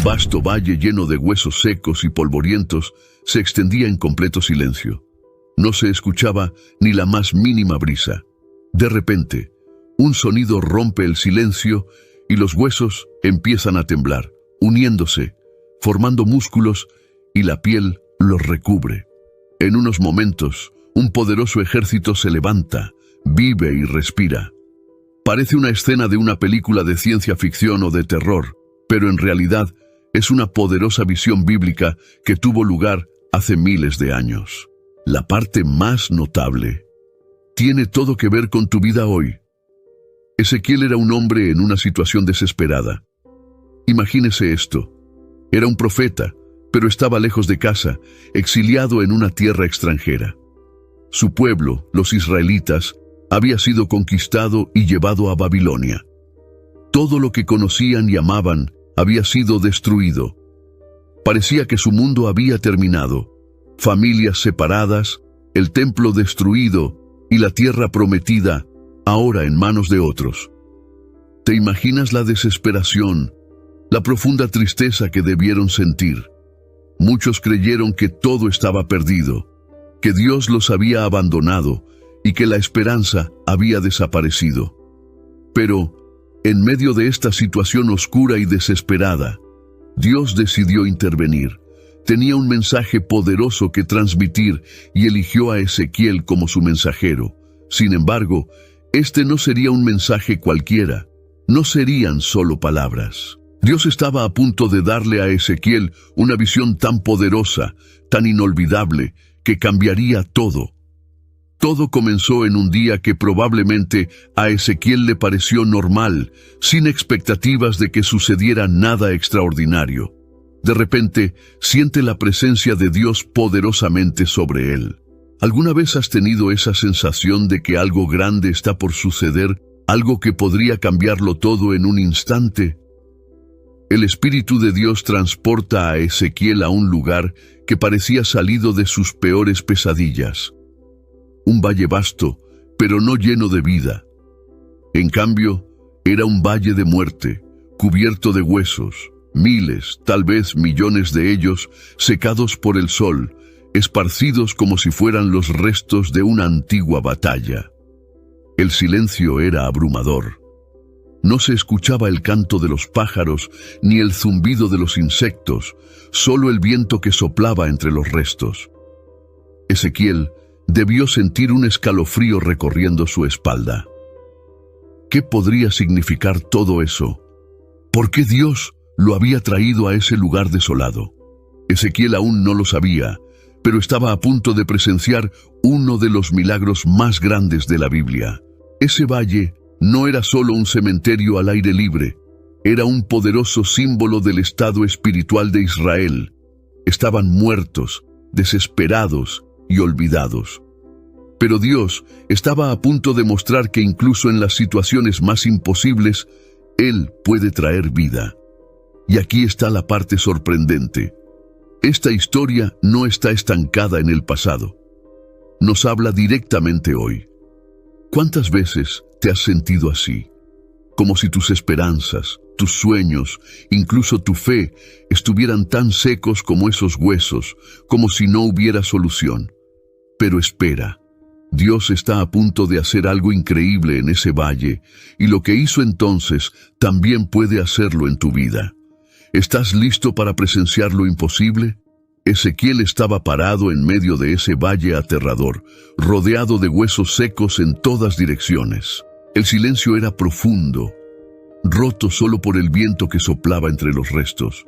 vasto valle lleno de huesos secos y polvorientos se extendía en completo silencio. No se escuchaba ni la más mínima brisa. De repente, un sonido rompe el silencio y los huesos empiezan a temblar, uniéndose, formando músculos y la piel los recubre. En unos momentos, un poderoso ejército se levanta, vive y respira. Parece una escena de una película de ciencia ficción o de terror, pero en realidad es una poderosa visión bíblica que tuvo lugar hace miles de años. La parte más notable tiene todo que ver con tu vida hoy. Ezequiel era un hombre en una situación desesperada. Imagínese esto. Era un profeta, pero estaba lejos de casa, exiliado en una tierra extranjera. Su pueblo, los israelitas, había sido conquistado y llevado a Babilonia. Todo lo que conocían y amaban había sido destruido. Parecía que su mundo había terminado. Familias separadas, el templo destruido y la tierra prometida, ahora en manos de otros. ¿Te imaginas la desesperación, la profunda tristeza que debieron sentir? Muchos creyeron que todo estaba perdido, que Dios los había abandonado y que la esperanza había desaparecido. Pero, en medio de esta situación oscura y desesperada, Dios decidió intervenir. Tenía un mensaje poderoso que transmitir y eligió a Ezequiel como su mensajero. Sin embargo, este no sería un mensaje cualquiera, no serían solo palabras. Dios estaba a punto de darle a Ezequiel una visión tan poderosa, tan inolvidable, que cambiaría todo. Todo comenzó en un día que probablemente a Ezequiel le pareció normal, sin expectativas de que sucediera nada extraordinario. De repente, siente la presencia de Dios poderosamente sobre él. ¿Alguna vez has tenido esa sensación de que algo grande está por suceder, algo que podría cambiarlo todo en un instante? El Espíritu de Dios transporta a Ezequiel a un lugar que parecía salido de sus peores pesadillas. Un valle vasto, pero no lleno de vida. En cambio, era un valle de muerte, cubierto de huesos, miles, tal vez millones de ellos, secados por el sol, esparcidos como si fueran los restos de una antigua batalla. El silencio era abrumador. No se escuchaba el canto de los pájaros ni el zumbido de los insectos, solo el viento que soplaba entre los restos. Ezequiel debió sentir un escalofrío recorriendo su espalda. ¿Qué podría significar todo eso? ¿Por qué Dios lo había traído a ese lugar desolado? Ezequiel aún no lo sabía, pero estaba a punto de presenciar uno de los milagros más grandes de la Biblia. Ese valle no era solo un cementerio al aire libre, era un poderoso símbolo del estado espiritual de Israel. Estaban muertos, desesperados y olvidados. Pero Dios estaba a punto de mostrar que incluso en las situaciones más imposibles, Él puede traer vida. Y aquí está la parte sorprendente. Esta historia no está estancada en el pasado. Nos habla directamente hoy. ¿Cuántas veces te has sentido así? Como si tus esperanzas, tus sueños, incluso tu fe, estuvieran tan secos como esos huesos, como si no hubiera solución. Pero espera, Dios está a punto de hacer algo increíble en ese valle, y lo que hizo entonces también puede hacerlo en tu vida. ¿Estás listo para presenciar lo imposible? Ezequiel estaba parado en medio de ese valle aterrador, rodeado de huesos secos en todas direcciones. El silencio era profundo, roto solo por el viento que soplaba entre los restos.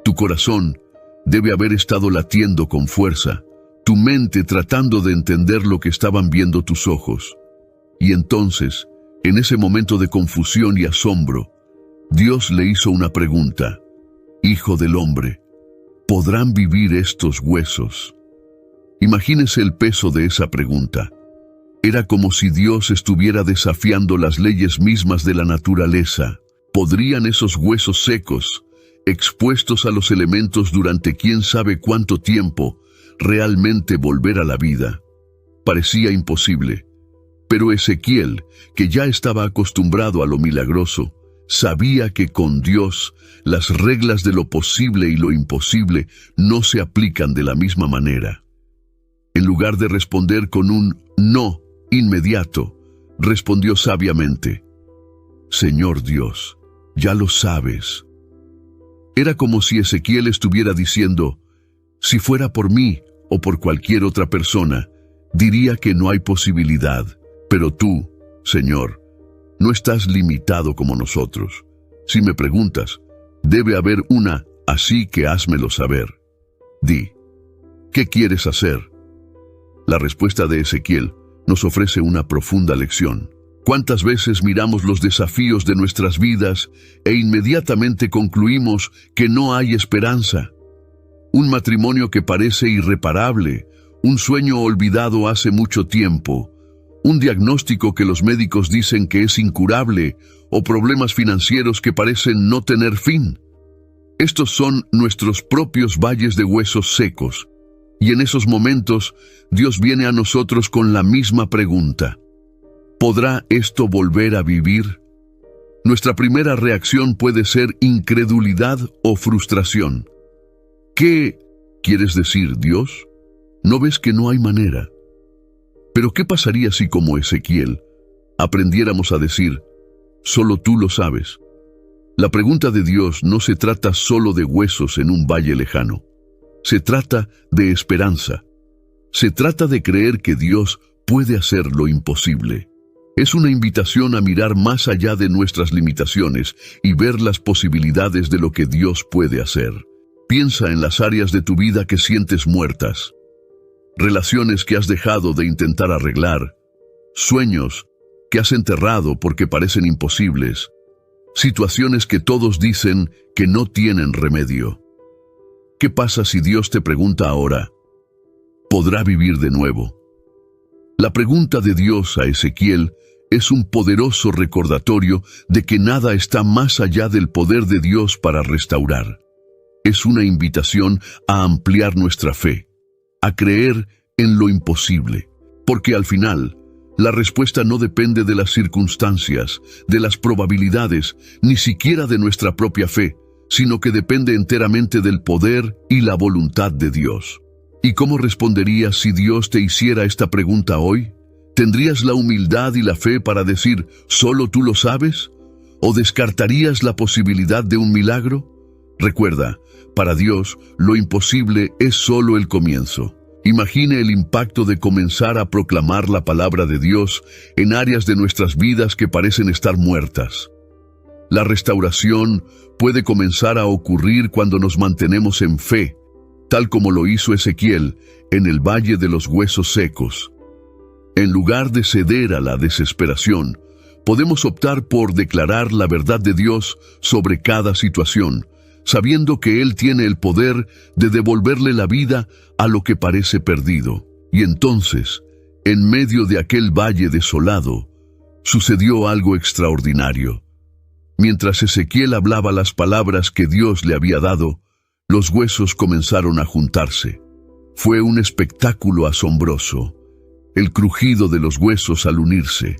Tu corazón debe haber estado latiendo con fuerza, tu mente tratando de entender lo que estaban viendo tus ojos. Y entonces, en ese momento de confusión y asombro, Dios le hizo una pregunta. Hijo del hombre, ¿podrán vivir estos huesos? Imagínese el peso de esa pregunta. Era como si Dios estuviera desafiando las leyes mismas de la naturaleza. ¿Podrían esos huesos secos, expuestos a los elementos durante quién sabe cuánto tiempo, realmente volver a la vida? Parecía imposible. Pero Ezequiel, que ya estaba acostumbrado a lo milagroso, sabía que con Dios las reglas de lo posible y lo imposible no se aplican de la misma manera. En lugar de responder con un no inmediato, respondió sabiamente: Señor Dios, ya lo sabes. Era como si Ezequiel estuviera diciendo: si fuera por mí o por cualquier otra persona, diría que no hay posibilidad, pero tú, Señor, no estás limitado como nosotros. Si me preguntas, debe haber una, así que házmelo saber. Di, ¿qué quieres hacer? La respuesta de Ezequiel nos ofrece una profunda lección. ¿Cuántas veces miramos los desafíos de nuestras vidas e inmediatamente concluimos que no hay esperanza? Un matrimonio que parece irreparable, un sueño olvidado hace mucho tiempo, un diagnóstico que los médicos dicen que es incurable o problemas financieros que parecen no tener fin. Estos son nuestros propios valles de huesos secos, y en esos momentos Dios viene a nosotros con la misma pregunta: ¿podrá esto volver a vivir? Nuestra primera reacción puede ser incredulidad o frustración. ¿Qué quieres decir, Dios? ¿No ves que no hay manera? Pero ¿qué pasaría si, como Ezequiel, aprendiéramos a decir: solo tú lo sabes? La pregunta de Dios no se trata solo de huesos en un valle lejano. Se trata de esperanza. Se trata de creer que Dios puede hacer lo imposible. Es una invitación a mirar más allá de nuestras limitaciones y ver las posibilidades de lo que Dios puede hacer. Piensa en las áreas de tu vida que sientes muertas, relaciones que has dejado de intentar arreglar, sueños que has enterrado porque parecen imposibles, situaciones que todos dicen que no tienen remedio. ¿Qué pasa si Dios te pregunta ahora: ¿podrá vivir de nuevo? La pregunta de Dios a Ezequiel es un poderoso recordatorio de que nada está más allá del poder de Dios para restaurar. Es una invitación a ampliar nuestra fe, a creer en lo imposible, porque al final, la respuesta no depende de las circunstancias, de las probabilidades, ni siquiera de nuestra propia fe, sino que depende enteramente del poder y la voluntad de Dios. ¿Y cómo responderías si Dios te hiciera esta pregunta hoy? ¿Tendrías la humildad y la fe para decir: ¿solo tú lo sabes? ¿O descartarías la posibilidad de un milagro? Recuerda, para Dios, lo imposible es solo el comienzo. Imagine el impacto de comenzar a proclamar la palabra de Dios en áreas de nuestras vidas que parecen estar muertas. La restauración puede comenzar a ocurrir cuando nos mantenemos en fe, tal como lo hizo Ezequiel en el Valle de los Huesos Secos. En lugar de ceder a la desesperación, podemos optar por declarar la verdad de Dios sobre cada situación, sabiendo que Él tiene el poder de devolverle la vida a lo que parece perdido. Y entonces, en medio de aquel valle desolado, sucedió algo extraordinario. Mientras Ezequiel hablaba las palabras que Dios le había dado, los huesos comenzaron a juntarse. Fue un espectáculo asombroso. El crujido de los huesos al unirse,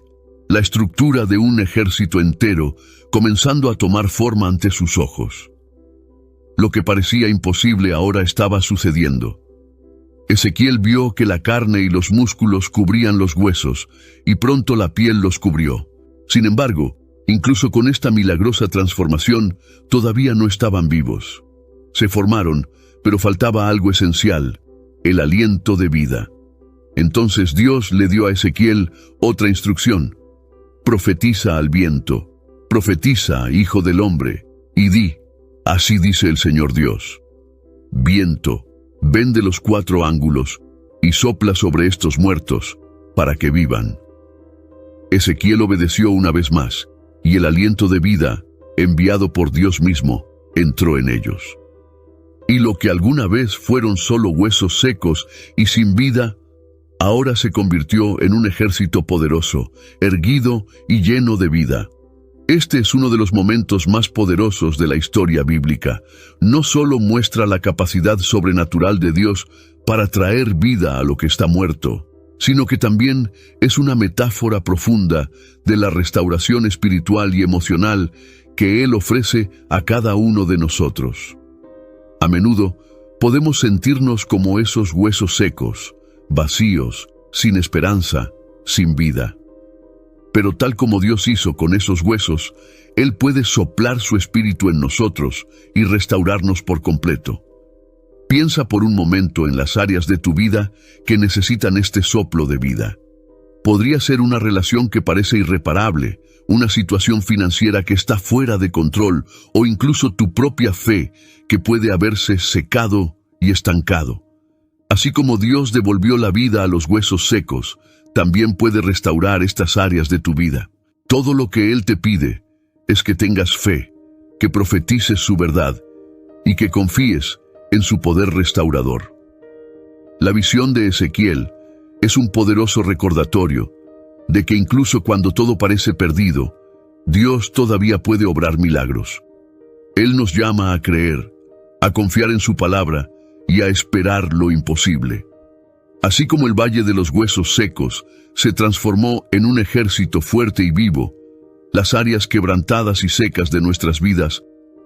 la estructura de un ejército entero comenzando a tomar forma ante sus ojos. Lo que parecía imposible ahora estaba sucediendo. Ezequiel vio que la carne y los músculos cubrían los huesos, y pronto la piel los cubrió. Sin embargo, incluso con esta milagrosa transformación, todavía no estaban vivos. Se formaron, pero faltaba algo esencial: el aliento de vida. Entonces Dios le dio a Ezequiel otra instrucción: profetiza al viento, profetiza, hijo del hombre, y di: así dice el Señor Dios. Viento, ven de los 4 ángulos, y sopla sobre estos muertos, para que vivan. Ezequiel obedeció una vez más, y el aliento de vida, enviado por Dios mismo, entró en ellos. Y lo que alguna vez fueron solo huesos secos y sin vida, ahora se convirtió en un ejército poderoso, erguido y lleno de vida. Este es uno de los momentos más poderosos de la historia bíblica. No solo muestra la capacidad sobrenatural de Dios para traer vida a lo que está muerto, sino que también es una metáfora profunda de la restauración espiritual y emocional que Él ofrece a cada uno de nosotros. A menudo podemos sentirnos como esos huesos secos, vacíos, sin esperanza, sin vida. Pero tal como Dios hizo con esos huesos, Él puede soplar su espíritu en nosotros y restaurarnos por completo. Piensa por un momento en las áreas de tu vida que necesitan este soplo de vida. Podría ser una relación que parece irreparable, una situación financiera que está fuera de control o incluso tu propia fe que puede haberse secado y estancado. Así como Dios devolvió la vida a los huesos secos, también puede restaurar estas áreas de tu vida. Todo lo que Él te pide es que tengas fe, que profetices su verdad y que confíes en su poder restaurador. La visión de Ezequiel es un poderoso recordatorio de que incluso cuando todo parece perdido, Dios todavía puede obrar milagros. Él nos llama a creer, a confiar en su palabra y a esperar lo imposible. Así como el valle de los huesos secos se transformó en un ejército fuerte y vivo, las áreas quebrantadas y secas de nuestras vidas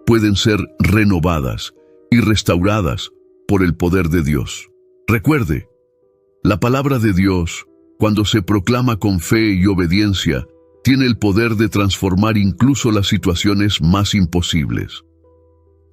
pueden ser renovadas y restauradas por el poder de Dios. Recuerde, la palabra de Dios, cuando se proclama con fe y obediencia, tiene el poder de transformar incluso las situaciones más imposibles.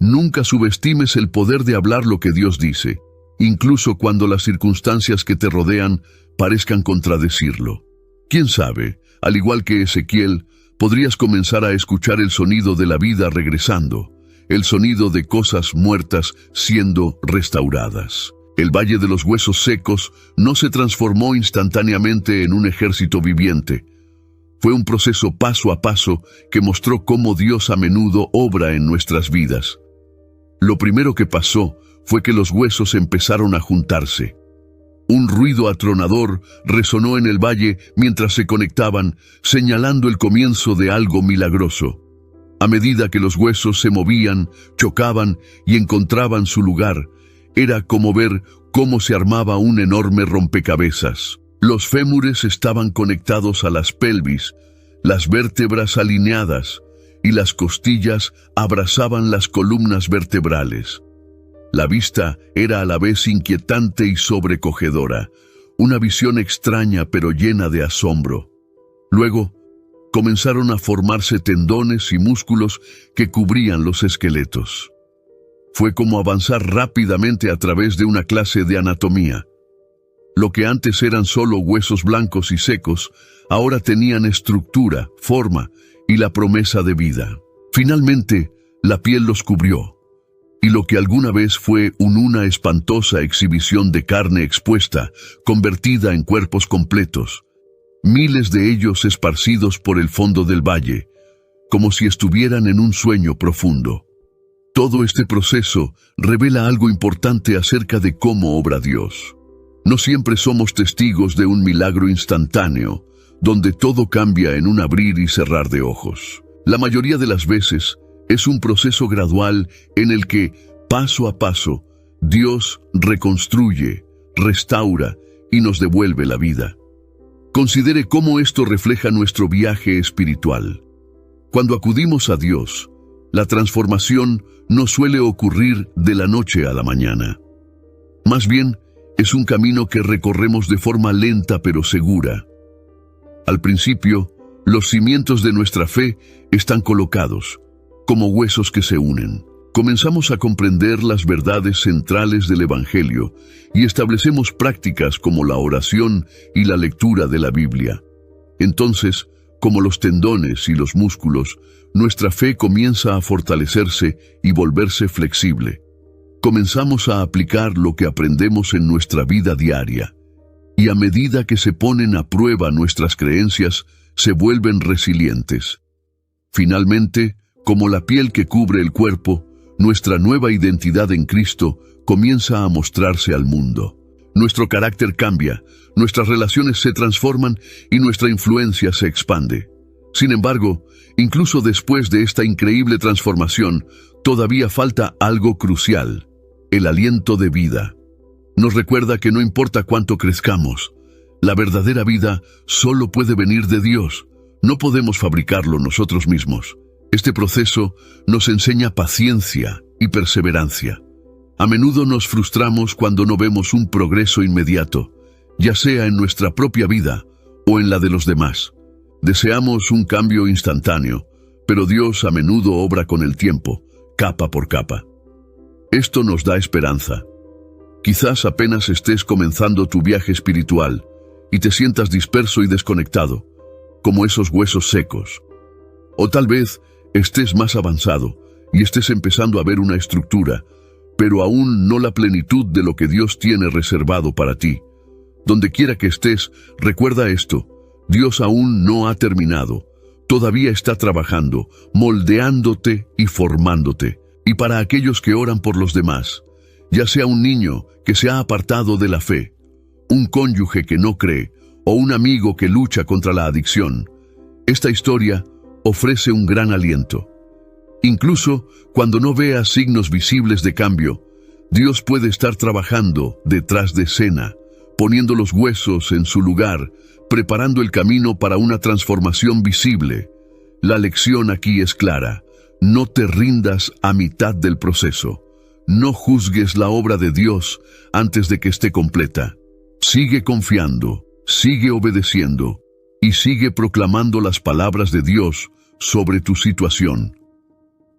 Nunca subestimes el poder de hablar lo que Dios dice, incluso cuando las circunstancias que te rodean parezcan contradecirlo. ¿Quién sabe? Al igual que Ezequiel, podrías comenzar a escuchar el sonido de la vida regresando, el sonido de cosas muertas siendo restauradas. El valle de los huesos secos no se transformó instantáneamente en un ejército viviente. Fue un proceso paso a paso que mostró cómo Dios a menudo obra en nuestras vidas. Lo primero que pasó fue que los huesos empezaron a juntarse. Un ruido atronador resonó en el valle mientras se conectaban, señalando el comienzo de algo milagroso. A medida que los huesos se movían, chocaban y encontraban su lugar, era como ver cómo se armaba un enorme rompecabezas. Los fémures estaban conectados a las pelvis, las vértebras alineadas y las costillas abrazaban las columnas vertebrales. La vista era a la vez inquietante y sobrecogedora, una visión extraña pero llena de asombro. Luego, comenzaron a formarse tendones y músculos que cubrían los esqueletos. Fue como avanzar rápidamente a través de una clase de anatomía. Lo que antes eran solo huesos blancos y secos, ahora tenían estructura, forma y la promesa de vida. Finalmente, la piel los cubrió, y lo que alguna vez fue una espantosa exhibición de carne expuesta, convertida en cuerpos completos, miles de ellos esparcidos por el fondo del valle, como si estuvieran en un sueño profundo. Todo este proceso revela algo importante acerca de cómo obra Dios. No siempre somos testigos de un milagro instantáneo, donde todo cambia en un abrir y cerrar de ojos. La mayoría de las veces es un proceso gradual en el que, paso a paso, Dios reconstruye, restaura y nos devuelve la vida. Considere cómo esto refleja nuestro viaje espiritual. Cuando acudimos a Dios, la transformación no suele ocurrir de la noche a la mañana. Más bien, es un camino que recorremos de forma lenta pero segura. Al principio, los cimientos de nuestra fe están colocados, como huesos que se unen. Comenzamos a comprender las verdades centrales del Evangelio y establecemos prácticas como la oración y la lectura de la Biblia. Entonces, como los tendones y los músculos, nuestra fe comienza a fortalecerse y volverse flexible. Comenzamos a aplicar lo que aprendemos en nuestra vida diaria, y a medida que se ponen a prueba nuestras creencias, se vuelven resilientes. Finalmente, como la piel que cubre el cuerpo, nuestra nueva identidad en Cristo comienza a mostrarse al mundo. Nuestro carácter cambia, nuestras relaciones se transforman y nuestra influencia se expande. Sin embargo, incluso después de esta increíble transformación, todavía falta algo crucial: el aliento de vida. Nos recuerda que no importa cuánto crezcamos, la verdadera vida solo puede venir de Dios. No podemos fabricarlo nosotros mismos. Este proceso nos enseña paciencia y perseverancia. A menudo nos frustramos cuando no vemos un progreso inmediato, ya sea en nuestra propia vida o en la de los demás. Deseamos un cambio instantáneo, pero Dios a menudo obra con el tiempo, capa por capa. Esto nos da esperanza. Quizás apenas estés comenzando tu viaje espiritual y te sientas disperso y desconectado, como esos huesos secos. O tal vez estés más avanzado y estés empezando a ver una estructura, pero aún no la plenitud de lo que Dios tiene reservado para ti. Donde quiera que estés, recuerda esto: Dios aún no ha terminado. Todavía está trabajando, moldeándote y formándote. Y para aquellos que oran por los demás, ya sea un niño que se ha apartado de la fe, un cónyuge que no cree o un amigo que lucha contra la adicción, esta historia ofrece un gran aliento. Incluso cuando no veas signos visibles de cambio, Dios puede estar trabajando detrás de escena, poniendo los huesos en su lugar, preparando el camino para una transformación visible. La lección aquí es clara: no te rindas a mitad del proceso. No juzgues la obra de Dios antes de que esté completa. Sigue confiando, sigue obedeciendo y sigue proclamando las palabras de Dios sobre tu situación.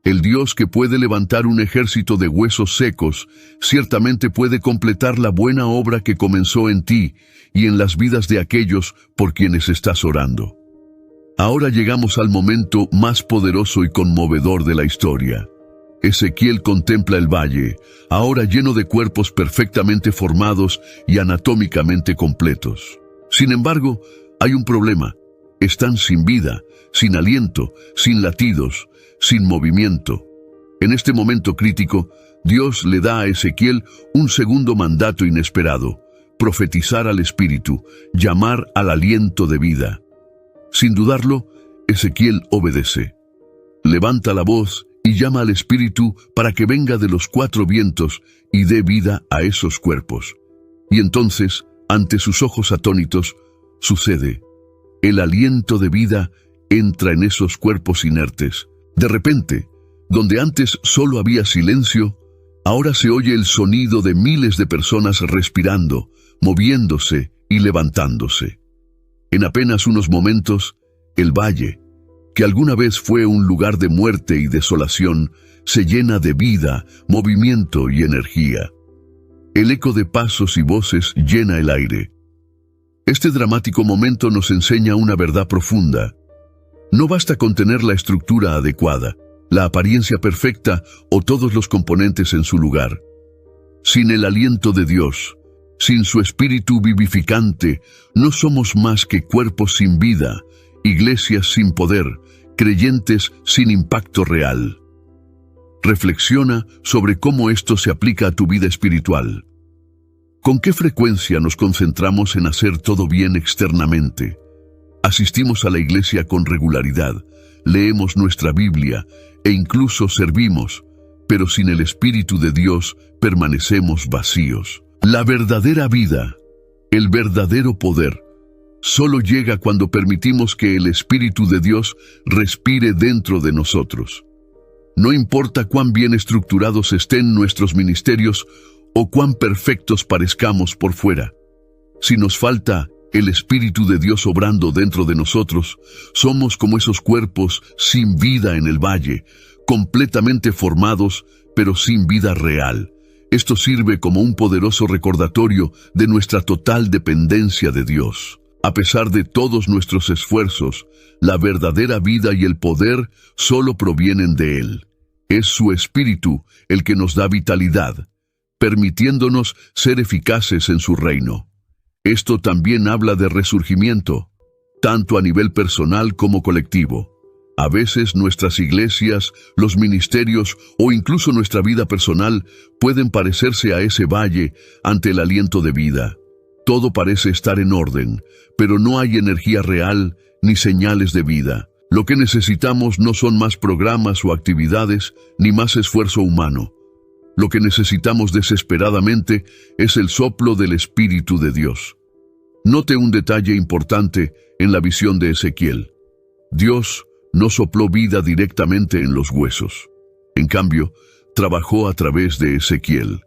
El Dios que puede levantar un ejército de huesos secos ciertamente puede completar la buena obra que comenzó en ti y en las vidas de aquellos por quienes estás orando. Ahora llegamos al momento más poderoso y conmovedor de la historia. Ezequiel contempla el valle, ahora lleno de cuerpos perfectamente formados y anatómicamente completos. Sin embargo, hay un problema. Están sin vida, sin aliento, sin latidos, sin movimiento. En este momento crítico, Dios le da a Ezequiel un segundo mandato inesperado: profetizar al Espíritu, llamar al aliento de vida. Sin dudarlo, Ezequiel obedece. Levanta la voz y llama al Espíritu para que venga de los 4 vientos y dé vida a esos cuerpos. Y entonces, ante sus ojos atónitos, sucede. El aliento de vida entra en esos cuerpos inertes. De repente, donde antes solo había silencio, ahora se oye el sonido de miles de personas respirando, moviéndose y levantándose. En apenas unos momentos, el valle, que alguna vez fue un lugar de muerte y desolación, se llena de vida, movimiento y energía. El eco de pasos y voces llena el aire. Este dramático momento nos enseña una verdad profunda. No basta con tener la estructura adecuada, la apariencia perfecta o todos los componentes en su lugar. Sin el aliento de Dios, sin su espíritu vivificante, no somos más que cuerpos sin vida, iglesias sin poder, creyentes sin impacto real. Reflexiona sobre cómo esto se aplica a tu vida espiritual. ¿Con qué frecuencia nos concentramos en hacer todo bien externamente? Asistimos a la iglesia con regularidad, leemos nuestra Biblia e incluso servimos, pero sin el Espíritu de Dios permanecemos vacíos. La verdadera vida, el verdadero poder, solo llega cuando permitimos que el Espíritu de Dios respire dentro de nosotros. No importa cuán bien estructurados estén nuestros ministerios o cuán perfectos parezcamos por fuera. Si nos falta el Espíritu de Dios obrando dentro de nosotros, somos como esos cuerpos sin vida en el valle, completamente formados, pero sin vida real. Esto sirve como un poderoso recordatorio de nuestra total dependencia de Dios. A pesar de todos nuestros esfuerzos, la verdadera vida y el poder solo provienen de Él. Es su Espíritu el que nos da vitalidad, permitiéndonos ser eficaces en su reino. Esto también habla de resurgimiento, tanto a nivel personal como colectivo. A veces nuestras iglesias, los ministerios o incluso nuestra vida personal pueden parecerse a ese valle ante el aliento de vida. Todo parece estar en orden, pero no hay energía real ni señales de vida. Lo que necesitamos no son más programas o actividades ni más esfuerzo humano. Lo que necesitamos desesperadamente es el soplo del Espíritu de Dios. Note un detalle importante en la visión de Ezequiel. Dios no sopló vida directamente en los huesos. En cambio, trabajó a través de Ezequiel.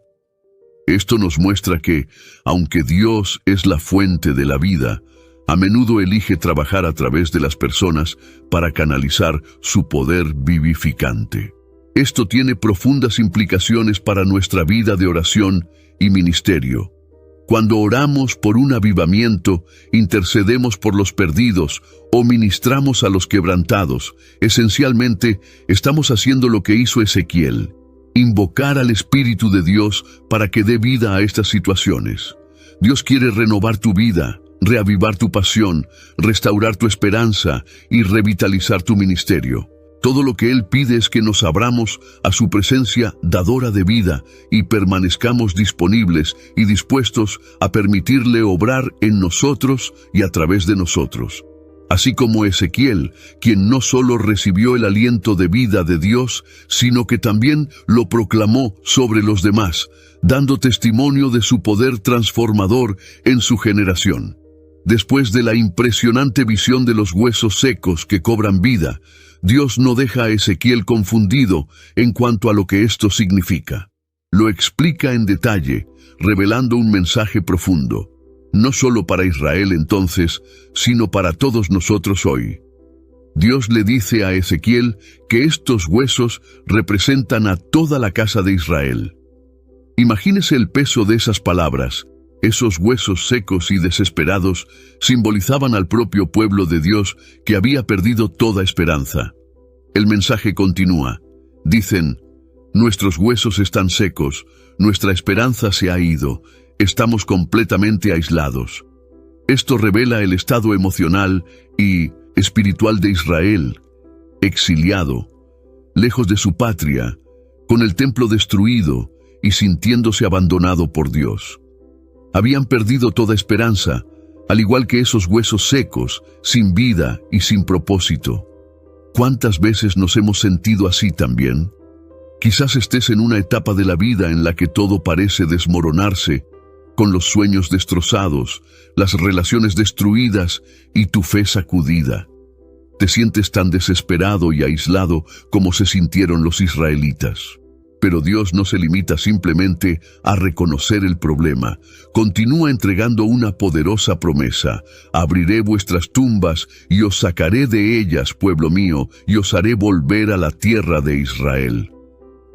Esto nos muestra que, aunque Dios es la fuente de la vida, a menudo elige trabajar a través de las personas para canalizar su poder vivificante. Esto tiene profundas implicaciones para nuestra vida de oración y ministerio. Cuando oramos por un avivamiento, intercedemos por los perdidos o ministramos a los quebrantados, esencialmente estamos haciendo lo que hizo Ezequiel: invocar al Espíritu de Dios para que dé vida a estas situaciones. Dios quiere renovar tu vida, reavivar tu pasión, restaurar tu esperanza y revitalizar tu ministerio. Todo lo que Él pide es que nos abramos a su presencia dadora de vida y permanezcamos disponibles y dispuestos a permitirle obrar en nosotros y a través de nosotros. Así como Ezequiel, quien no solo recibió el aliento de vida de Dios, sino que también lo proclamó sobre los demás, dando testimonio de su poder transformador en su generación. Después de la impresionante visión de los huesos secos que cobran vida, Dios no deja a Ezequiel confundido en cuanto a lo que esto significa. Lo explica en detalle, revelando un mensaje profundo, no solo para Israel entonces, sino para todos nosotros hoy. Dios le dice a Ezequiel que estos huesos representan a toda la casa de Israel. Imagínese el peso de esas palabras. Esos huesos secos y desesperados simbolizaban al propio pueblo de Dios que había perdido toda esperanza. El mensaje continúa. Dicen: nuestros huesos están secos, nuestra esperanza se ha ido, estamos completamente aislados. Esto revela el estado emocional y espiritual de Israel, exiliado, lejos de su patria, con el templo destruido y sintiéndose abandonado por Dios. Habían perdido toda esperanza, al igual que esos huesos secos, sin vida y sin propósito. ¿Cuántas veces nos hemos sentido así también? Quizás estés en una etapa de la vida en la que todo parece desmoronarse, con los sueños destrozados, las relaciones destruidas y tu fe sacudida. Te sientes tan desesperado y aislado como se sintieron los israelitas. Pero Dios no se limita simplemente a reconocer el problema. Continúa entregando una poderosa promesa. Abriré vuestras tumbas y os sacaré de ellas, pueblo mío, y os haré volver a la tierra de Israel.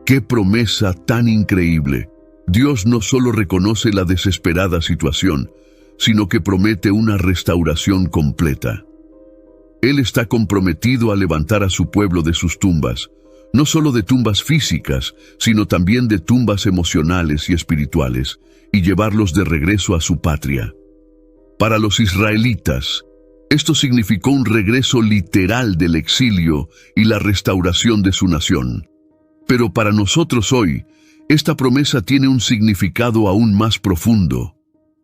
¡Qué promesa tan increíble! Dios no solo reconoce la desesperada situación, sino que promete una restauración completa. Él está comprometido a levantar a su pueblo de sus tumbas, no solo de tumbas físicas, sino también de tumbas emocionales y espirituales, y llevarlos de regreso a su patria. Para los israelitas, esto significó un regreso literal del exilio y la restauración de su nación. Pero para nosotros hoy, esta promesa tiene un significado aún más profundo.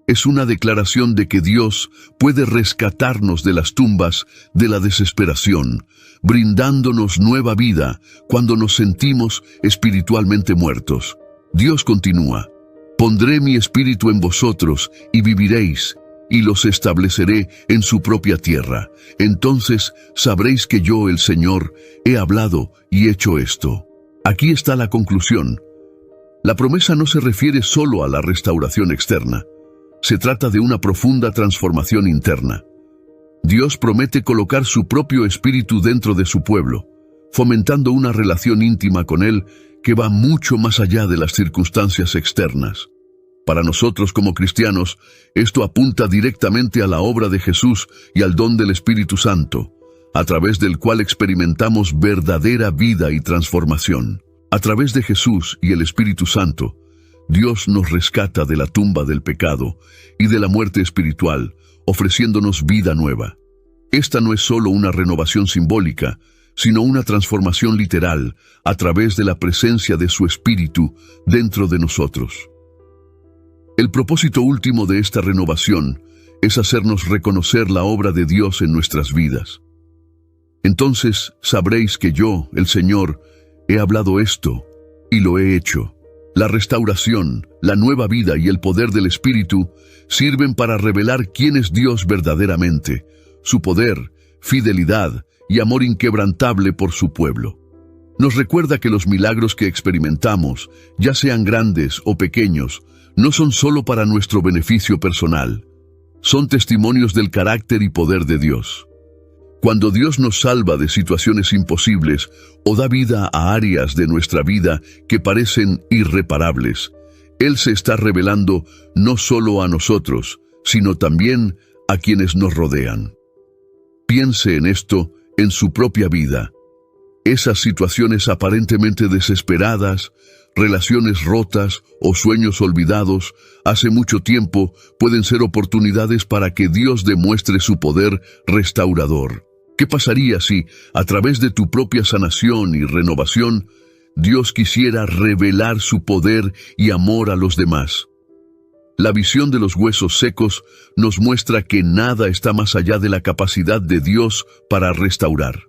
Es una declaración de que Dios puede rescatarnos de las tumbas de la desesperación, brindándonos nueva vida cuando nos sentimos espiritualmente muertos. Dios continúa: pondré mi espíritu en vosotros y viviréis, y los estableceré en su propia tierra. Entonces sabréis que yo, el Señor, he hablado y hecho esto. Aquí está la conclusión. La promesa no se refiere solo a la restauración externa. Se trata de una profunda transformación interna. Dios promete colocar su propio espíritu dentro de su pueblo, fomentando una relación íntima con Él que va mucho más allá de las circunstancias externas. Para nosotros como cristianos, esto apunta directamente a la obra de Jesús y al don del Espíritu Santo, a través del cual experimentamos verdadera vida y transformación. A través de Jesús y el Espíritu Santo, Dios nos rescata de la tumba del pecado y de la muerte espiritual, ofreciéndonos vida nueva. Esta no es solo una renovación simbólica, sino una transformación literal a través de la presencia de su Espíritu dentro de nosotros. El propósito último de esta renovación es hacernos reconocer la obra de Dios en nuestras vidas. Entonces sabréis que yo, el Señor, he hablado esto y lo he hecho. La restauración, la nueva vida y el poder del Espíritu sirven para revelar quién es Dios verdaderamente, su poder, fidelidad y amor inquebrantable por su pueblo. Nos recuerda que los milagros que experimentamos, ya sean grandes o pequeños, no son solo para nuestro beneficio personal. Son testimonios del carácter y poder de Dios. Cuando Dios nos salva de situaciones imposibles o da vida a áreas de nuestra vida que parecen irreparables, Él se está revelando no solo a nosotros, sino también a quienes nos rodean. Piense en esto en su propia vida. Esas situaciones aparentemente desesperadas, relaciones rotas o sueños olvidados hace mucho tiempo pueden ser oportunidades para que Dios demuestre su poder restaurador. ¿Qué pasaría si, a través de tu propia sanación y renovación, Dios quisiera revelar su poder y amor a los demás? La visión de los huesos secos nos muestra que nada está más allá de la capacidad de Dios para restaurar.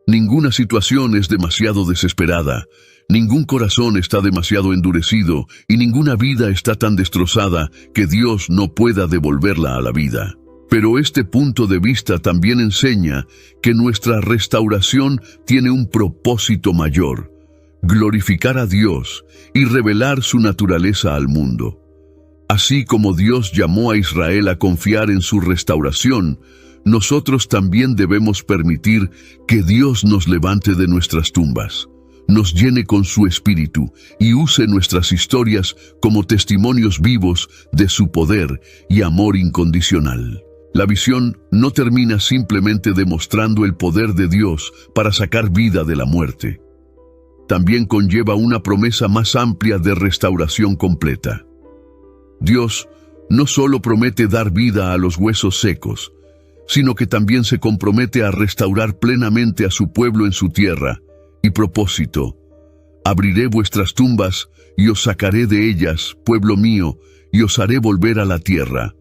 Ninguna situación es demasiado desesperada, ningún corazón está demasiado endurecido y ninguna vida está tan destrozada que Dios no pueda devolverla a la vida. Pero este punto de vista también enseña que nuestra restauración tiene un propósito mayor: glorificar a Dios y revelar su naturaleza al mundo. Así como Dios llamó a Israel a confiar en su restauración, nosotros también debemos permitir que Dios nos levante de nuestras tumbas, nos llene con su espíritu y use nuestras historias como testimonios vivos de su poder y amor incondicional. La visión no termina simplemente demostrando el poder de Dios para sacar vida de la muerte. También conlleva una promesa más amplia de restauración completa. Dios no solo promete dar vida a los huesos secos, sino que también se compromete a restaurar plenamente a su pueblo en su tierra. Y propósito: abriré vuestras tumbas y os sacaré de ellas, pueblo mío, y os haré volver a la tierra,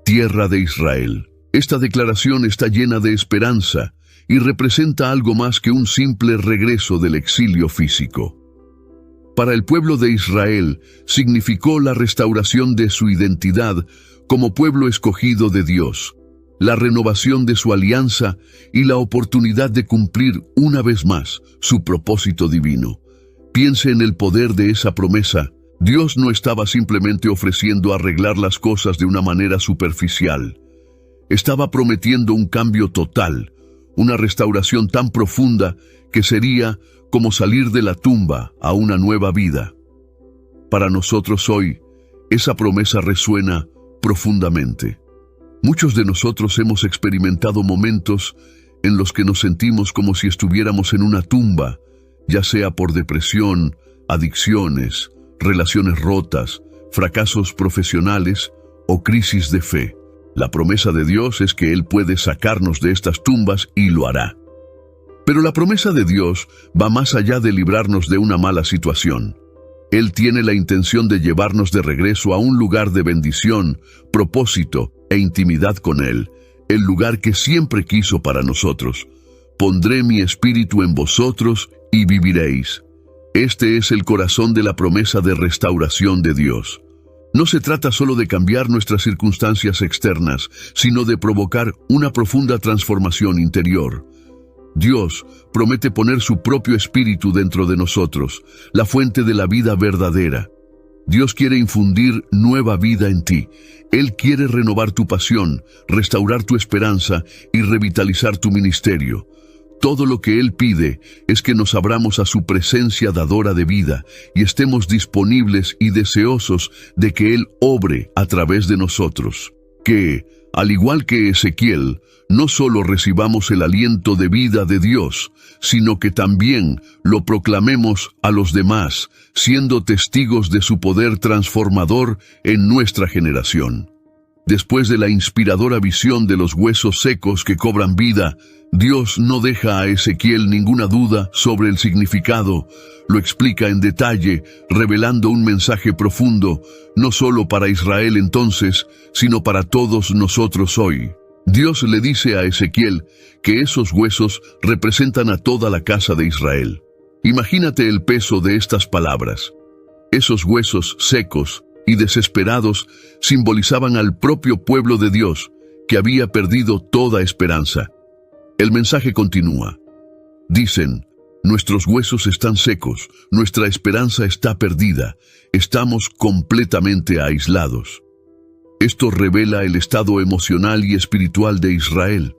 tierra de Israel. Esta declaración está llena de esperanza y representa algo más que un simple regreso del exilio físico. Para el pueblo de Israel significó la restauración de su identidad como pueblo escogido de Dios, la renovación de su alianza y la oportunidad de cumplir una vez más su propósito divino. Piense en el poder de esa promesa. Dios no estaba simplemente ofreciendo arreglar las cosas de una manera superficial. Estaba prometiendo un cambio total, una restauración tan profunda que sería como salir de la tumba a una nueva vida. Para nosotros hoy, esa promesa resuena profundamente. Muchos de nosotros hemos experimentado momentos en los que nos sentimos como si estuviéramos en una tumba, ya sea por depresión, adicciones, relaciones rotas, fracasos profesionales o crisis de fe. La promesa de Dios es que Él puede sacarnos de estas tumbas y lo hará. Pero la promesa de Dios va más allá de librarnos de una mala situación. Él tiene la intención de llevarnos de regreso a un lugar de bendición, propósito e intimidad con Él, el lugar que siempre quiso para nosotros. Pondré mi espíritu en vosotros y viviréis. Este es el corazón de la promesa de restauración de Dios. No se trata solo de cambiar nuestras circunstancias externas, sino de provocar una profunda transformación interior. Dios promete poner su propio espíritu dentro de nosotros, la fuente de la vida verdadera. Dios quiere infundir nueva vida en ti. Él quiere renovar tu pasión, restaurar tu esperanza y revitalizar tu ministerio. Todo lo que Él pide es que nos abramos a su presencia dadora de vida y estemos disponibles y deseosos de que Él obre a través de nosotros. Que, al igual que Ezequiel, no solo recibamos el aliento de vida de Dios, sino que también lo proclamemos a los demás, siendo testigos de su poder transformador en nuestra generación. Después de la inspiradora visión de los huesos secos que cobran vida, Dios no deja a Ezequiel ninguna duda sobre el significado. Lo explica en detalle, revelando un mensaje profundo, no solo para Israel entonces, sino para todos nosotros hoy. Dios le dice a Ezequiel que esos huesos representan a toda la casa de Israel. Imagínate el peso de estas palabras. Esos huesos secos y desesperados simbolizaban al propio pueblo de Dios, que había perdido toda esperanza. El mensaje continúa. Dicen, nuestros huesos están secos, nuestra esperanza está perdida, estamos completamente aislados. Esto revela el estado emocional y espiritual de Israel.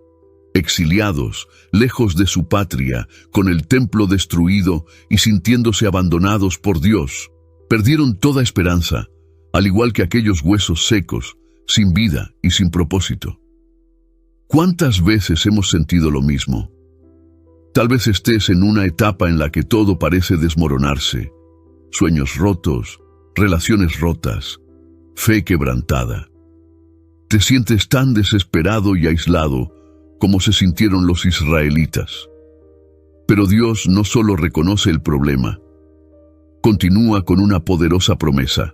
Exiliados, lejos de su patria, con el templo destruido y sintiéndose abandonados por Dios, perdieron toda esperanza, al igual que aquellos huesos secos, sin vida y sin propósito. ¿Cuántas veces hemos sentido lo mismo? Tal vez estés en una etapa en la que todo parece desmoronarse. Sueños rotos, relaciones rotas, fe quebrantada. Te sientes tan desesperado y aislado como se sintieron los israelitas. Pero Dios no solo reconoce el problema, continúa con una poderosa promesa.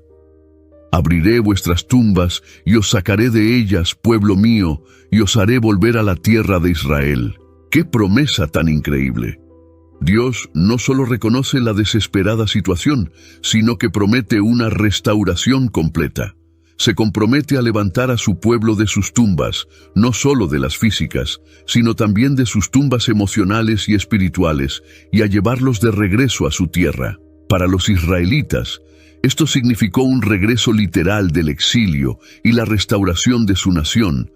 Abriré vuestras tumbas y os sacaré de ellas, pueblo mío, y os haré volver a la tierra de Israel. ¡Qué promesa tan increíble! Dios no solo reconoce la desesperada situación, sino que promete una restauración completa. Se compromete a levantar a su pueblo de sus tumbas, no solo de las físicas, sino también de sus tumbas emocionales y espirituales, y a llevarlos de regreso a su tierra. Para los israelitas, esto significó un regreso literal del exilio y la restauración de su nación,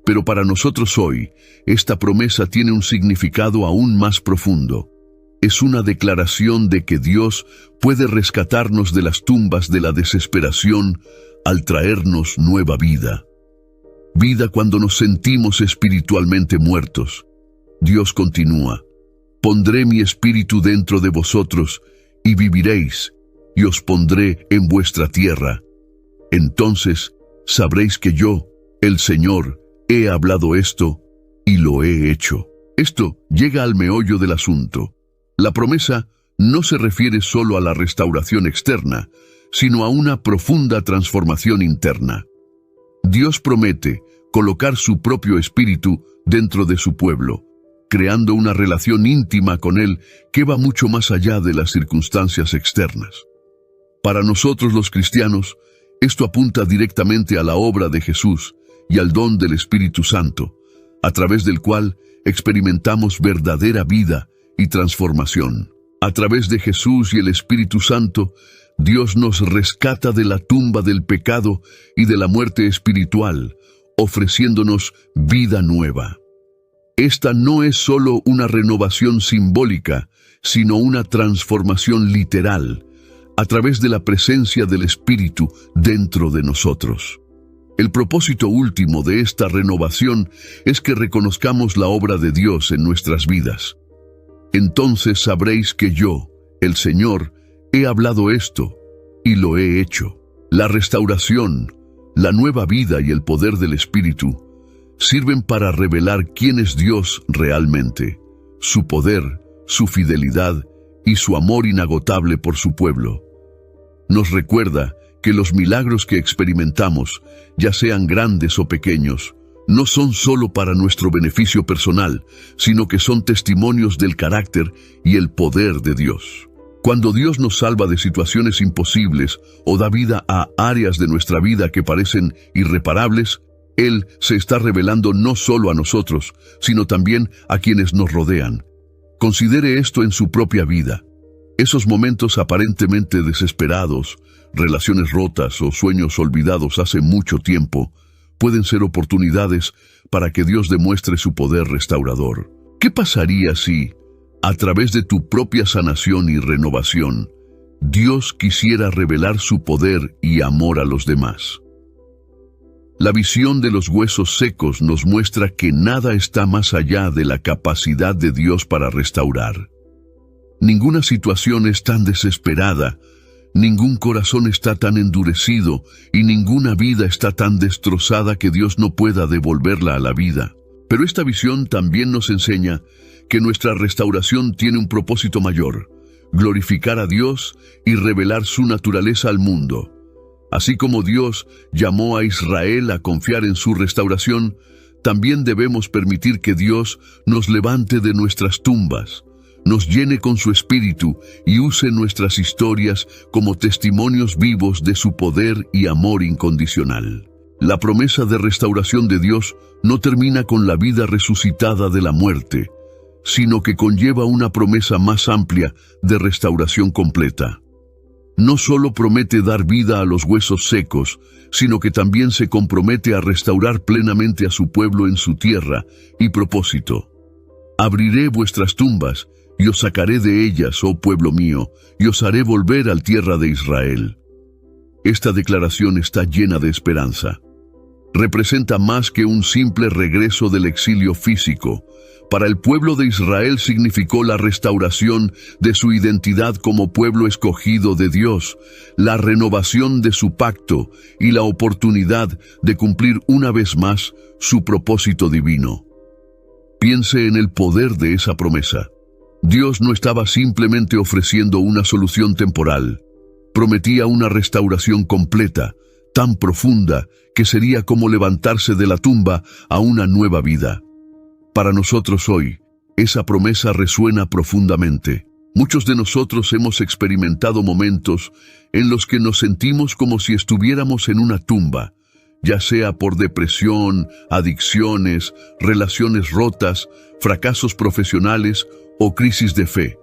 pero para nosotros hoy, esta promesa tiene un significado aún más profundo. Es una declaración de que Dios puede rescatarnos de las tumbas de la desesperación al traernos nueva vida. Vida cuando nos sentimos espiritualmente muertos. Dios continúa: pondré mi espíritu dentro de vosotros y viviréis, y os pondré en vuestra tierra. Entonces sabréis que yo, el Señor, he hablado esto y lo he hecho. Esto llega al meollo del asunto. La promesa no se refiere solo a la restauración externa, sino a una profunda transformación interna. Dios promete colocar su propio espíritu dentro de su pueblo, creando una relación íntima con Él que va mucho más allá de las circunstancias externas. Para nosotros los cristianos, esto apunta directamente a la obra de Jesús y al don del Espíritu Santo, a través del cual experimentamos verdadera vida y transformación. A través de Jesús y el Espíritu Santo, Dios nos rescata de la tumba del pecado y de la muerte espiritual, ofreciéndonos vida nueva. Esta no es solo una renovación simbólica, sino una transformación literal, a través de la presencia del Espíritu dentro de nosotros. El propósito último de esta renovación es que reconozcamos la obra de Dios en nuestras vidas. Entonces sabréis que yo, el Señor, he hablado esto y lo he hecho. La restauración, la nueva vida y el poder del Espíritu sirven para revelar quién es Dios realmente, su poder, su fidelidad y su amor inagotable por su pueblo. Nos recuerda que los milagros que experimentamos, ya sean grandes o pequeños, no son solo para nuestro beneficio personal, sino que son testimonios del carácter y el poder de Dios. Cuando Dios nos salva de situaciones imposibles o da vida a áreas de nuestra vida que parecen irreparables, Él se está revelando no solo a nosotros, sino también a quienes nos rodean. Considere esto en su propia vida. Esos momentos aparentemente desesperados, relaciones rotas o sueños olvidados hace mucho tiempo, pueden ser oportunidades para que Dios demuestre su poder restaurador. ¿Qué pasaría si, a través de tu propia sanación y renovación, Dios quisiera revelar su poder y amor a los demás? La visión de los huesos secos nos muestra que nada está más allá de la capacidad de Dios para restaurar. Ninguna situación es tan desesperada, ningún corazón está tan endurecido y ninguna vida está tan destrozada que Dios no pueda devolverla a la vida. Pero esta visión también nos enseña que nuestra restauración tiene un propósito mayor: glorificar a Dios y revelar su naturaleza al mundo. Así como Dios llamó a Israel a confiar en su restauración, también debemos permitir que Dios nos levante de nuestras tumbas, nos llene con su espíritu y use nuestras historias como testimonios vivos de su poder y amor incondicional. La promesa de restauración de Dios no termina con la vida resucitada de la muerte, sino que conlleva una promesa más amplia de restauración completa. No solo promete dar vida a los huesos secos, sino que también se compromete a restaurar plenamente a su pueblo en su tierra y propósito. Abriré vuestras tumbas, y os sacaré de ellas, oh pueblo mío, y os haré volver al tierra de Israel. Esta declaración está llena de esperanza. Representa más que un simple regreso del exilio físico. Para el pueblo de Israel significó la restauración de su identidad como pueblo escogido de Dios, la renovación de su pacto y la oportunidad de cumplir una vez más su propósito divino. Piense en el poder de esa promesa. Dios no estaba simplemente ofreciendo una solución temporal. Prometía una restauración completa, tan profunda que sería como levantarse de la tumba a una nueva vida. Para nosotros hoy, esa promesa resuena profundamente. Muchos de nosotros hemos experimentado momentos en los que nos sentimos como si estuviéramos en una tumba, ya sea por depresión, adicciones, relaciones rotas, fracasos profesionales o crisis de fe.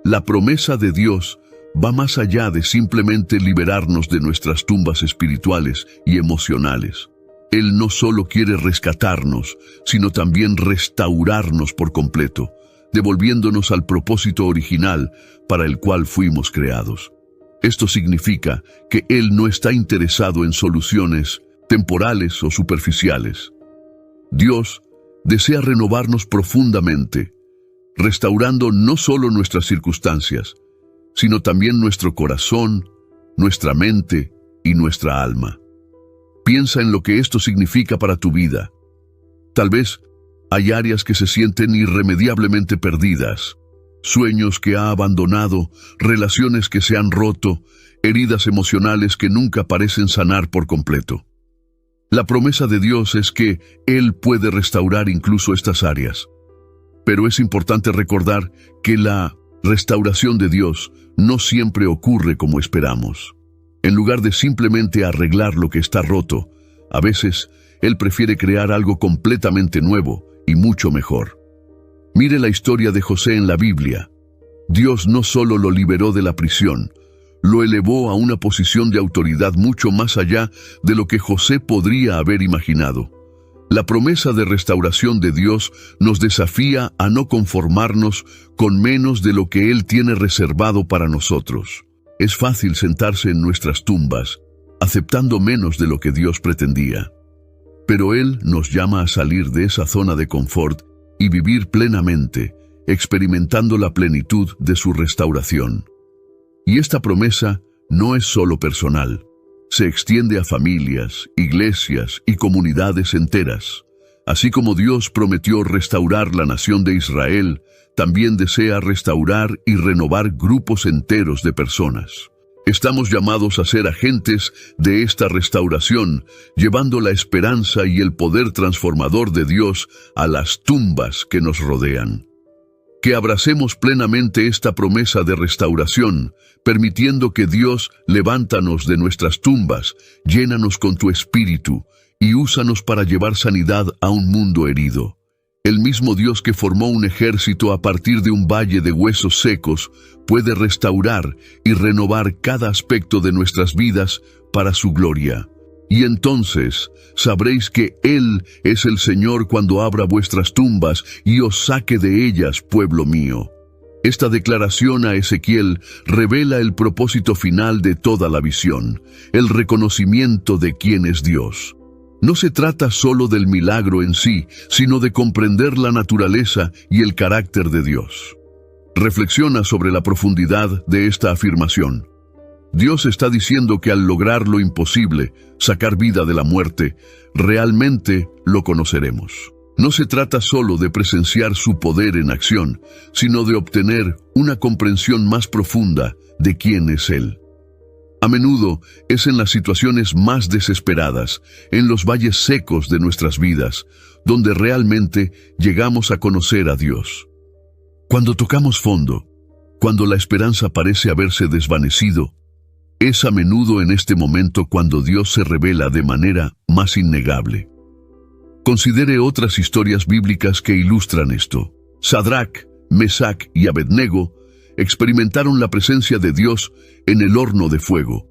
La promesa de Dios va más allá de simplemente liberarnos de nuestras tumbas espirituales y emocionales. Él no solo quiere rescatarnos, sino también restaurarnos por completo, devolviéndonos al propósito original para el cual fuimos creados. Esto significa que Él no está interesado en soluciones temporales o superficiales. Dios desea renovarnos profundamente, restaurando no solo nuestras circunstancias, sino también nuestro corazón, nuestra mente y nuestra alma. Piensa en lo que esto significa para tu vida. Tal vez hay áreas que se sienten irremediablemente perdidas, sueños que ha abandonado, relaciones que se han roto, heridas emocionales que nunca parecen sanar por completo. La promesa de Dios es que Él puede restaurar incluso estas áreas. Pero es importante recordar que la restauración de Dios no siempre ocurre como esperamos. En lugar de simplemente arreglar lo que está roto, a veces Él prefiere crear algo completamente nuevo y mucho mejor. Mire la historia de José en la Biblia. Dios no solo lo liberó de la prisión, lo elevó a una posición de autoridad mucho más allá de lo que José podría haber imaginado. La promesa de restauración de Dios nos desafía a no conformarnos con menos de lo que Él tiene reservado para nosotros. Es fácil sentarse en nuestras tumbas, aceptando menos de lo que Dios pretendía. Pero Él nos llama a salir de esa zona de confort y vivir plenamente, experimentando la plenitud de su restauración. Y esta promesa no es solo personal. Se extiende a familias, iglesias y comunidades enteras. Así como Dios prometió restaurar la nación de Israel, también desea restaurar y renovar grupos enteros de personas. Estamos llamados a ser agentes de esta restauración, llevando la esperanza y el poder transformador de Dios a las tumbas que nos rodean. Que abracemos plenamente esta promesa de restauración, permitiendo que Dios levántanos de nuestras tumbas, llénanos con tu espíritu y úsanos para llevar sanidad a un mundo herido. El mismo Dios que formó un ejército a partir de un valle de huesos secos puede restaurar y renovar cada aspecto de nuestras vidas para su gloria. Y entonces sabréis que Él es el Señor cuando abra vuestras tumbas y os saque de ellas, pueblo mío. Esta declaración a Ezequiel revela el propósito final de toda la visión, el reconocimiento de quién es Dios. No se trata solo del milagro en sí, sino de comprender la naturaleza y el carácter de Dios. Reflexiona sobre la profundidad de esta afirmación. Dios está diciendo que al lograr lo imposible, sacar vida de la muerte, realmente lo conoceremos. No se trata solo de presenciar su poder en acción, sino de obtener una comprensión más profunda de quién es Él. A menudo es en las situaciones más desesperadas, en los valles secos de nuestras vidas, donde realmente llegamos a conocer a Dios. Cuando tocamos fondo, cuando la esperanza parece haberse desvanecido, Es a menudo en este momento cuando Dios se revela de manera más innegable. Considere otras historias bíblicas que ilustran esto. Sadrac, Mesac y Abednego experimentaron la presencia de Dios en el horno de fuego.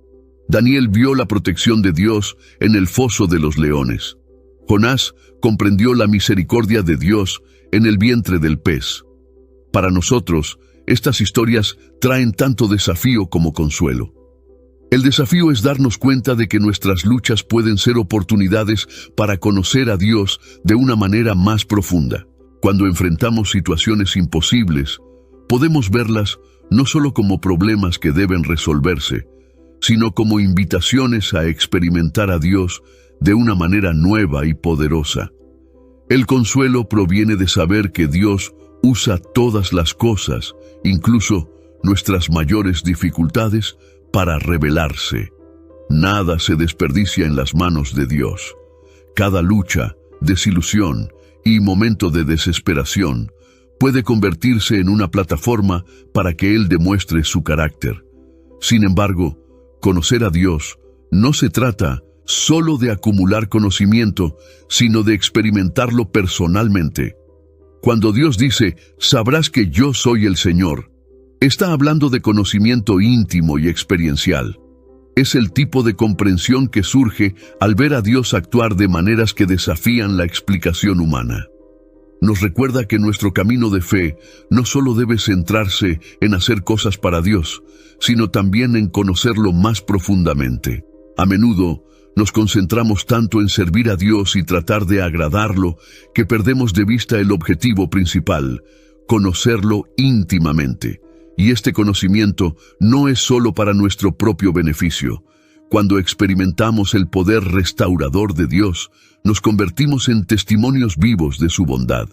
Daniel vio la protección de Dios en el foso de los leones. Jonás comprendió la misericordia de Dios en el vientre del pez. Para nosotros, estas historias traen tanto desafío como consuelo. El desafío es darnos cuenta de que nuestras luchas pueden ser oportunidades para conocer a Dios de una manera más profunda. Cuando enfrentamos situaciones imposibles, podemos verlas no solo como problemas que deben resolverse, sino como invitaciones a experimentar a Dios de una manera nueva y poderosa. El consuelo proviene de saber que Dios usa todas las cosas, incluso nuestras mayores dificultades, para revelarse. Nada se desperdicia en las manos de Dios. Cada lucha, desilusión y momento de desesperación puede convertirse en una plataforma para que Él demuestre su carácter. Sin embargo, conocer a Dios no se trata solo de acumular conocimiento, sino de experimentarlo personalmente. Cuando Dios dice, sabrás que yo soy el Señor, está hablando de conocimiento íntimo y experiencial. Es el tipo de comprensión que surge al ver a Dios actuar de maneras que desafían la explicación humana. Nos recuerda que nuestro camino de fe no solo debe centrarse en hacer cosas para Dios, sino también en conocerlo más profundamente. A menudo, nos concentramos tanto en servir a Dios y tratar de agradarlo que perdemos de vista el objetivo principal, conocerlo íntimamente. Y este conocimiento no es solo para nuestro propio beneficio. Cuando experimentamos el poder restaurador de Dios, nos convertimos en testimonios vivos de su bondad.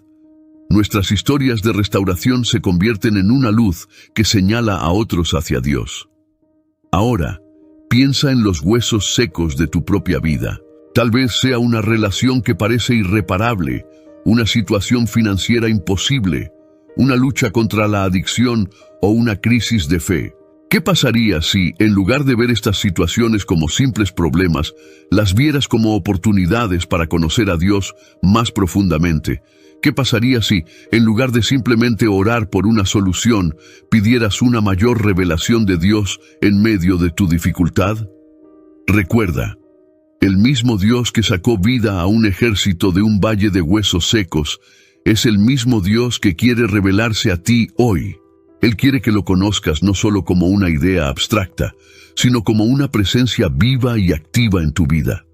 Nuestras historias de restauración se convierten en una luz que señala a otros hacia Dios. Ahora, piensa en los huesos secos de tu propia vida. Tal vez sea una relación que parece irreparable, una situación financiera imposible, una lucha contra la adicción o una crisis de fe. ¿Qué pasaría si, en lugar de ver estas situaciones como simples problemas, las vieras como oportunidades para conocer a Dios más profundamente? ¿Qué pasaría si, en lugar de simplemente orar por una solución, pidieras una mayor revelación de Dios en medio de tu dificultad? Recuerda, el mismo Dios que sacó vida a un ejército de un valle de huesos secos, es el mismo Dios que quiere revelarse a ti hoy. Él quiere que lo conozcas no solo como una idea abstracta, sino como una presencia viva y activa en tu vida.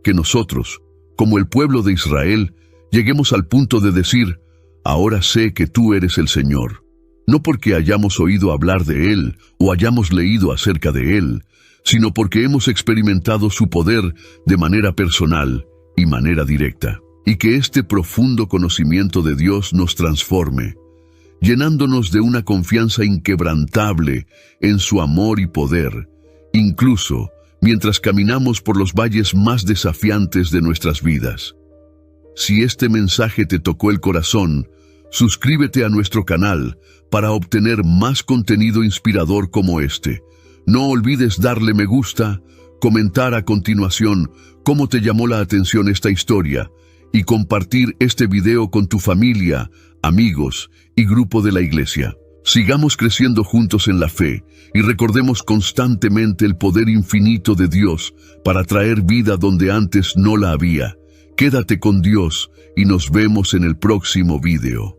Que nosotros, como el pueblo de Israel, lleguemos al punto de decir, ahora sé que tú eres el Señor. No porque hayamos oído hablar de Él o hayamos leído acerca de Él, sino porque hemos experimentado su poder de manera personal y manera directa. Y que este profundo conocimiento de Dios nos transforme, llenándonos de una confianza inquebrantable en su amor y poder, incluso mientras caminamos por los valles más desafiantes de nuestras vidas. Si este mensaje te tocó el corazón, suscríbete a nuestro canal para obtener más contenido inspirador como este. No olvides darle me gusta, comentar a continuación cómo te llamó la atención esta historia y compartir este video con tu familia, amigos y grupo de la iglesia. Sigamos creciendo juntos en la fe y recordemos constantemente el poder infinito de Dios para traer vida donde antes no la había. Quédate con Dios y nos vemos en el próximo video.